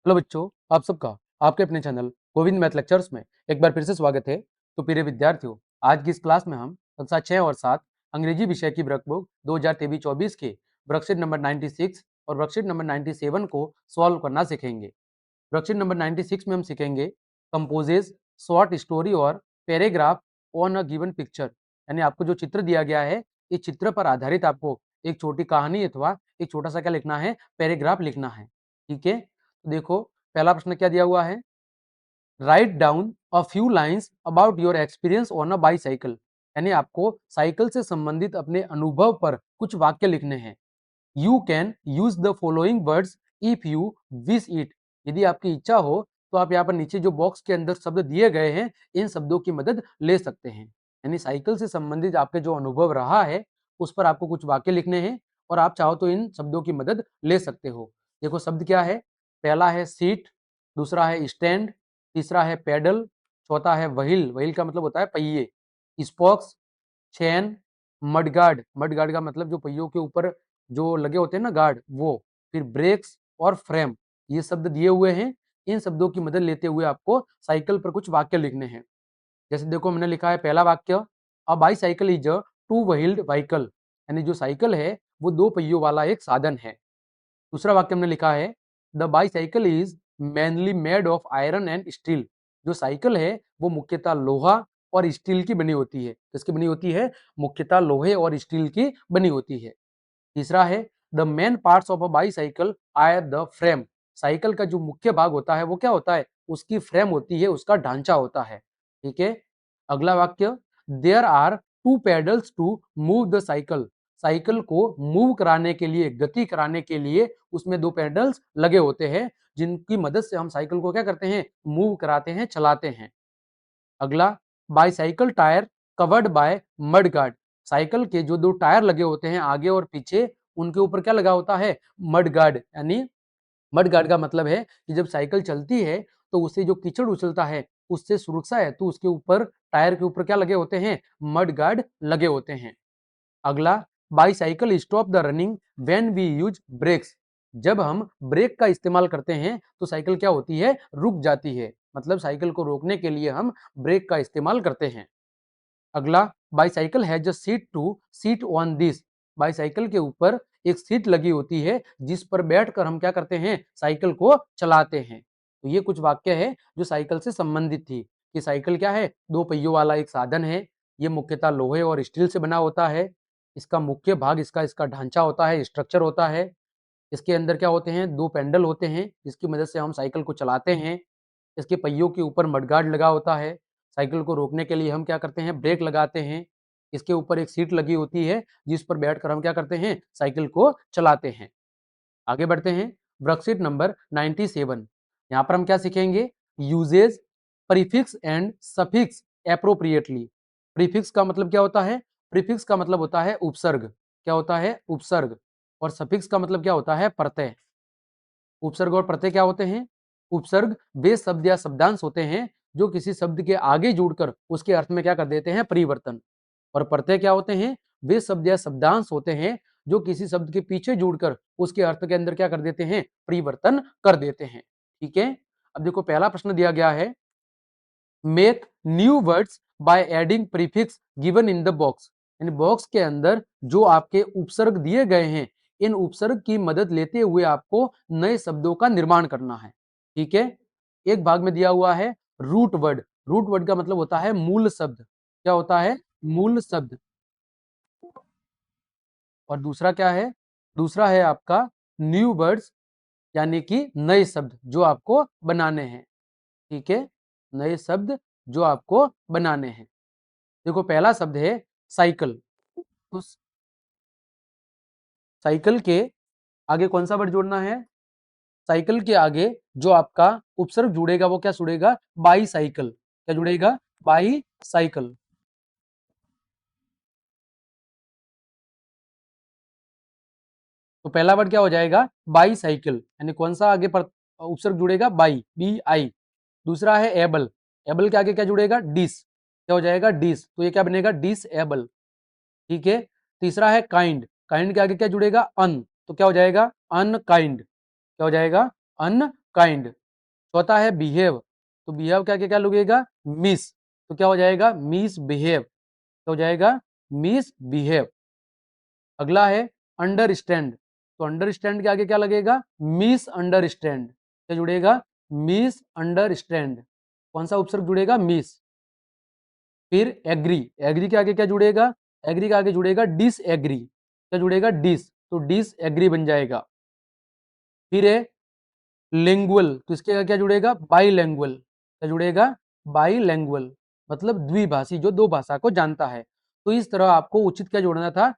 Hello बच्चों, आप सबका आपके अपने चैनल गोविंद मैथ लेक्चर्स में एक बार फिर से स्वागत है। तो प्रिय विद्यार्थियों, आज की इस क्लास में हम कक्षा 6 और 7 अंग्रेजी विषय की वर्कबुक 2023-24 के वर्कशीट नंबर 96 और वर्कशीट नंबर 97 को सॉल्व करना सीखेंगे। वर्कशीट नंबर 96 में हम सीखेंगे कंपोजेज शॉर्ट स्टोरी और paragraph on a given picture, यानी आपको जो चित्र दिया गया है इस चित्र पर आधारित आपको एक छोटी कहानी अथवा एक छोटा सा क्या लिखना है, पैराग्राफ लिखना है। ठीक है, तो देखो पहला प्रश्न क्या दिया हुआ है, write down a few lines about your experience on a bicycle, यानी आपको साइकिल से संबंधित अपने अनुभव पर कुछ वाक्य लिखने हैं। You can use the following words if you wish it, यदि आपकी इच्छा हो तो आप यहाँ पर नीचे जो बॉक्स के अंदर शब्द दिए गए हैं इन शब्दों की मदद ले सकते हैं। यानी साइकिल से संबंधित आपके जो अनुभव रहा है उस पर आपको कुछ वाक्य लिखने हैं और आप चाहो तो इन शब्दों की मदद ले सकते हो। देखो शब्द क्या है, पहला है सीट, दूसरा है स्टैंड, तीसरा है पेडल, चौथा है व्हील, व्हील का मतलब होता है पहिए, स्पोक्स, चेन, मडगार्ड, मडगार्ड का मतलब जो पहियों के ऊपर जो लगे होते हैं ना गार्ड वो, फिर ब्रेक्स और फ्रेम, ये शब्द दिए हुए हैं। इन शब्दों की मदद लेते हुए आपको साइकिल पर कुछ वाक्य लिखने हैं। जैसे देखो मैंने लिखा है पहला वाक्य, a bicycle is a two wheeled vehicle, यानी जो साइकिल है वो दो पहियों वाला एक साधन है। दूसरा वाक्य हमने लिखा है the bicycle is mainly made of iron and steel, जो साइकिल है वो मुख्यतः लोहा और स्टील की बनी होती है। किसकी बनी होती है, मुख्यतः लोहे और स्टील की बनी होती है। तीसरा है the main parts of a bicycle are the frame, cycle का जो मुख्य भाग होता है वो क्या होता है, उसकी फ्रेम होती है, उसका ढांचा होता है। ठीक है, अगला वाक्य, there are two pedals to move the cycle, cycle को मूव कराने के लिए, गति कराने के लिए उसमें दो पेडल्स लगे होते हैं जिनकी मदद से हम साइकिल को क्या करते हैं, मूव कराते हैं, चलाते हैं। अगला, bicycle tyre covered by mud guard, cycle के जो दो टायर लगे होते हैं आगे और पीछे उनके ऊपर क्या लगा होता है, मड गार्ड, यानी मड गार्ड का मतलब है कि जब साइकिल चलती है तो उससे जो कीचड़ उछलता है उससे सुरक्षा है तो उसके ऊपर, टायर के ऊपर क्या लगे होते हैं, मड गार्ड लगे होते हैं। अगला, bicycle stop the running when we use brakes, जब हम ब्रेक का इस्तेमाल करते हैं तो साइकिल क्या होती है, रुक जाती है, मतलब साइकिल को रोकने के लिए हम ब्रेक का इस्तेमाल करते हैं। अगला, bicycle has a seat to seat on this, bicycle के ऊपर एक सीट लगी होती है जिस पर बैठकर हम क्या करते हैं, साइकिल को चलाते हैं। तो ये कुछ वाक्य है जो साइकिल से संबंधित थी कि साइकिल क्या है, दो पहियों वाला एक साधन है, ये मुख्यतः लोहे और स्टील से बना होता है, इसका मुख्य भाग इसका इसका ढांचा होता है, स्ट्रक्चर होता है, इसके अंदर क्या होते हैं, दो पेंडल होते हैं जिसकी मदद से हम साइकिल को चलाते हैं, इसके पहियों के ऊपर मडगार्ड लगा होता है, साइकिल को रोकने के लिए हम क्या करते हैं, ब्रेक लगाते हैं, इसके ऊपर एक सीट लगी होती है जिस पर बैठकर हम क्या करते हैं, साइकिल को चलाते हैं। आगे बढ़ते हैं, वर्कशीट नंबर 97, यहाँ पर हम क्या सीखेंगे, uses prefix and suffix appropriately. Prefix का मतलब क्या होता है, प्रीफिक्स का मतलब होता है उपसर्ग, क्या होता है, उपसर्ग, और सफिक्स का मतलब क्या होता है, प्रत्यय। उपसर्ग और प्रत्यय क्या होते हैं, उपसर्ग वे शब्द या शब्दांश होते हैं जो किसी शब्द के आगे जुड़कर उसके अर्थ में क्या कर देते हैं, परिवर्तन, और प्रत्यय क्या होते हैं, वे शब्द या शब्दांश होते हैं जो किसी शब्द के पीछे जुड़कर उसके अर्थ के अंदर क्या कर देते हैं, परिवर्तन कर देते हैं। ठीक है, अब देखो पहला प्रश्न दिया गया है, make new words by adding prefix given in the box, यानी बॉक्स के अंदर जो आपके उपसर्ग दिए गए हैं इन उपसर्ग की मदद लेते हुए आपको नए शब्दों का निर्माण करना है। ठीक है, एक भाग में दिया हुआ है रूट वर्ड, रूट वर्ड का मतलब होता है मूल शब्द, क्या होता है, मूल शब्द, और दूसरा क्या है, दूसरा है आपका न्यू वर्ड्स, यानी कि नए शब्द जो आपको बनाने हैं। ठीक है, नए शब्द जो आपको बनाने हैं। देखो पहला शब्द है साइकिल, तो साइकिल के आगे कौन सा वर्ड जोड़ना है, साइकिल के आगे जो आपका उपसर्ग जुड़ेगा वो क्या जुड़ेगा, बाई साइकिल, क्या जुड़ेगा, बाई साइकिल। तो पहला वर्ड क्या हो जाएगा, बाई साइकिल, यानी कौन सा आगे पर उपसर्ग जुड़ेगा, बाई, बी आई। दूसरा है एबल, एबल के आगे क्या जुड़ेगा, डिस, क्या हो जाएगा, डिस, तो ये क्या बनेगा, डिस एबल। ठीक है, तीसरा है काइंड, काइंड के आगे क्या जुड़ेगा, अन, तो क्या हो जाएगा, अनकाइंड, क्या हो जाएगा, अनकाइंड। चौथा है बिहेव, तो बिहेव क्या क्या क्या लगेगा, मिस, तो क्या हो जाएगा, मिस बिहेव, क्या हो जाएगा, मिस बिहेव। अगला है अंडरस्टैंड, तो अंडरस्टैंड के आगे क्या लगेगा, मिस अंडरस्टैंड, क्या जुड़ेगा, मिस अंडरस्टैंड, कौन सा उपसर्ग जुड़ेगा, मिस। फिर एग्री, एग्री के आगे क्या जुड़ेगा, एग्री के आगे जुड़ेगा डिसएग्री, क्या जुड़ेगा, डिस, तो डिसएग्री बन जाएगा। फिर है लिंगुअल, तो इसके आगे क्या जुड़ेगा, बाईलैंग्वेज, क्या जुड़ेगा, बाईलैंग्वेज, मतलब द्विभाषी, जो दो भाषा को जानता है। तो इस तरह आपको उचित क्या जोड़ना था,